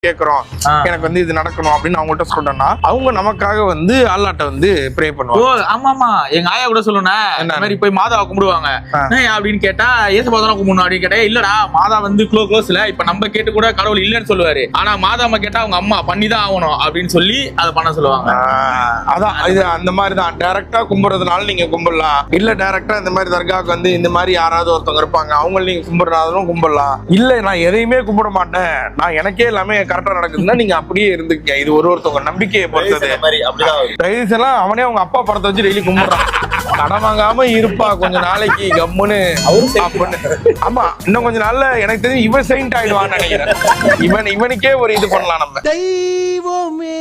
கேட்கறோம், எனக்கு வந்து இது நடக்கணும் அப்படின்னு அவங்கள்ட்ட சொல்றோம்னா அவங்க நமக்காக வந்து அல்லாட்ட வந்து ப்ரே பண்ணுவாங்க. ஆமா எங்க ஆயா கூட சொல்லுனேன், இந்த மாதிரி போய் மாதாவை கும்பிடுவாங்க அப்படின்னு கேட்டா ஏசப்பா தான கும்பிடணும் அப்படின்னு கேட்டா, இல்லடா மாதா வந்து க்ளோஸ்ல இப்ப நம்ம கேட்டு கூட கடவுள் இல்லன்னு சொல்லுவாரு, ஆனா மாதாம கேட்டா அவங்க அம்மா பண்ணிதான் ஆகணும் அப்படின்னு சொல்லி அதை பண்ண சொல்லுவாங்க. அதான் இது அந்த மாதிரிதான் டைரக்டா கும்பிடுறதுனால நீங்க கும்பிடலாம், இல்ல டைரக்டா இந்த மாதிரி தர்காவுக்கு வந்து இந்த மாதிரி யாராவது ஒருத்தவங்க இருப்பாங்க அவங்க நீங்க கும்பிடுறாலும் கும்பிடலாம். இல்ல நான் எதையுமே கும்பிட மாட்டேன், நான் எனக்கே எல்லாமே கரெக்டா நடக்குதுன்னா நீங்க அப்படியே இருந்துக்க. இது ஒருத்தவங்க நம்பிக்கையை பொறுத்தது. எல்லாம் அவனே அவங்க அப்பா படத்தை வச்சு டெய்லி கும்பிடுறான், கடன் வாங்காம இருப்பா கொஞ்ச நாளைக்கு கம்முன்னு அப்படின்னு. ஆமா இன்னும் கொஞ்ச நாள்ல எனக்கு தெரிஞ்சு இவன் செயின்ட் ஆயிடுவான்னு நினைக்கிறேன். இவனுக்கே ஒரு இது பண்ணலாம் நம்ம. தெய்வமே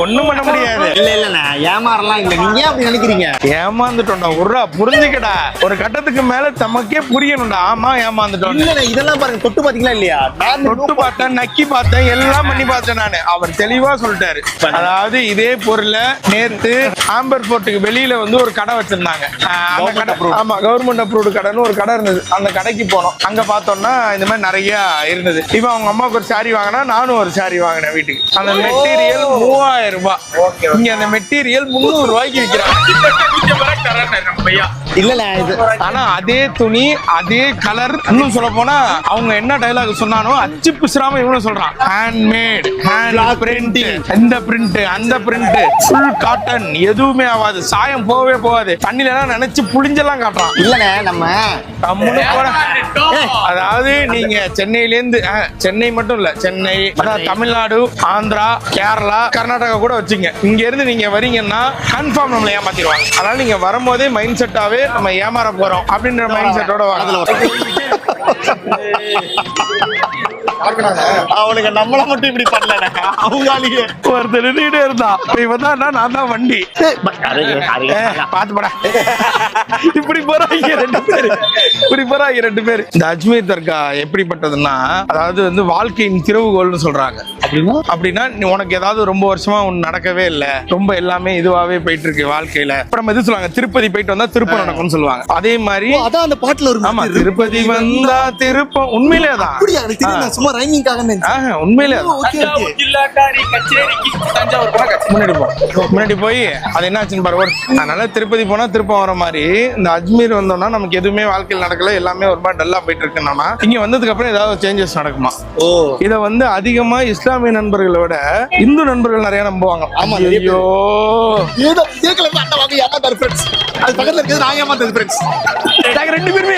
ஒண்ணும் பண்ண முடியாது. இல்ல ஏமாறலாம் இல்ல, நீங்க அப்படி நினைக்கிறீங்க. ஏமாந்துட்டோம்டா உர்ரா, புரிஞ்சுக்கடா. ஒரு கட்டத்துக்கு மேல தமக்கே புரியணும்டா. ஆமா ஏமாந்துட்டோம். இல்ல இதெல்லாம் பாருங்க, தொட்டு பாத்தீங்களா இல்லையா? தொட்டு பார்த்தேன், நக்கி பார்த்தேன், எல்லாம் பண்ணி பார்த்தேன் நானு. அவர் தெளிவா சொல்லிட்டாரு. அதாவது இதே பொருள நேத்து ஆம்பர் போர்ட்டுக்கு வெளியில வந்து ஒரு கடை வச்சிருந்தாங்க. அந்த கடை ஆமா கவர்மெண்ட் அப்ரூவ்டு கடைன்னு ஒரு கடை இருந்தது. அந்த கடைக்கு போனோம். அங்க பார்த்தோம்னா இந்த மாதிரி நிறைய இருந்தது. இப்ப அவங்க அம்மாவுக்கு ஒரு சாரி வாங்கினா நானும் ஒரு சாரி வாங்கினேன் வீட்டுக்கு. அந்த மெட்டீரியல் 3000 ரூபாய். இங்க அந்த மெட்டீரியல் 300 ரூபாய்க்கு விற்கிறாங்க. இல்ல இது ஆனா அதே துணி அதே கலர். இன்னும் சொல்ல போனா அவங்க என்ன டைலாக் சொன்னானோ அச்சு பிசுறாம இவனும் சொல்றான், ஹேண்ட்மேட், ஹேண்ட் பிரிண்ட், இந்த பிரிண்ட் அந்த பிரிண்ட், ஃபுல் காட்டன், எதுவுமே ஆகாது, சாயம் போகவே போகாது, தண்ணில நினைச்சு புளிஞ்செல்லாம் காட்டுறான். இல்லங்க நம்ம அதாவது நீங்க சென்னையில இருந்து, சென்னை மட்டும் இல்ல, சென்னை தமிழ்நாடு, ஆந்திரா, கேரளா, கர்நாடகா கூட வச்சுங்க, இங்க இருந்து நீங்க வரீங்கன்னா கன்ஃபார்ம் நம்மளை ஏமாத்திடுவாங்க. அதனால நீங்க வரும்போதே மைண்ட் செட்டாவே நம்ம ஏமாற போறோம் அப்படின்ற மைண்ட் செட்டோட அவனுக்கு நம்மள மட்டும் இப்படி பண்ணல, அவங்களாலேயே ஒருத்தர் நின்றுட்டே இருந்தான். இவன் தான் நான் தான் வண்டி பாத்து போடா. இப்படி போறாங்க ரெண்டு பேரு, இப்படி போறாங்க ரெண்டு பேரு. இந்த அஜ்மீர் தர்கா எப்படிப்பட்டதுன்னா, அதாவது வந்து வாழ்க்கையின் திறவுகோல்னு சொல்றாங்க. அப்படின்னா உனக்கு ஏதாவது ரொம்ப வருஷமா ஒண்ணு நடக்கவே இல்ல, ரொம்ப எல்லாமே இதுவாவே போயிட்டு இருக்கு வாழ்க்கையில, அப்புறம் இது சொல்லுவாங்க திருப்பதி போயிட்டு வந்தா திருப்பம் நடக்கும்னு சொல்லுவாங்க. அதே மாதிரி அதான் அந்த பாட்டுல ஒரு ஆமா திருப்பதி வந்தா திருப்பம். உண்மையிலே தான் சும்மா ரைமிங்காக உண்மையிலே முன்னாடி போய் அது என்ன ஆச்சுன்னு பாரு. அதனால திருப்பதி போனா திருப்பம் வர மாதிரி இந்த அஜ்மீர் வந்தோம்னா நமக்கு எதுவுமே வாழ்க்கையில் நடக்கல, எல்லாமே ஒரு மாதிரி டல்லா போயிட்டு இருக்குன்னா இங்க வந்ததுக்கு அப்புறம் ஏதாவது சேஞ்சஸ் நடக்குமா? இத வந்து அதிகமா இஸ்லாமிய நண்பர்களை விட இந்து நண்பர்கள் நிறைய நம்புவாங்க. ஐயோ அது பக்கத்துல இருக்கிறது நான் ஏமாந்தது. ரெண்டு பேருமே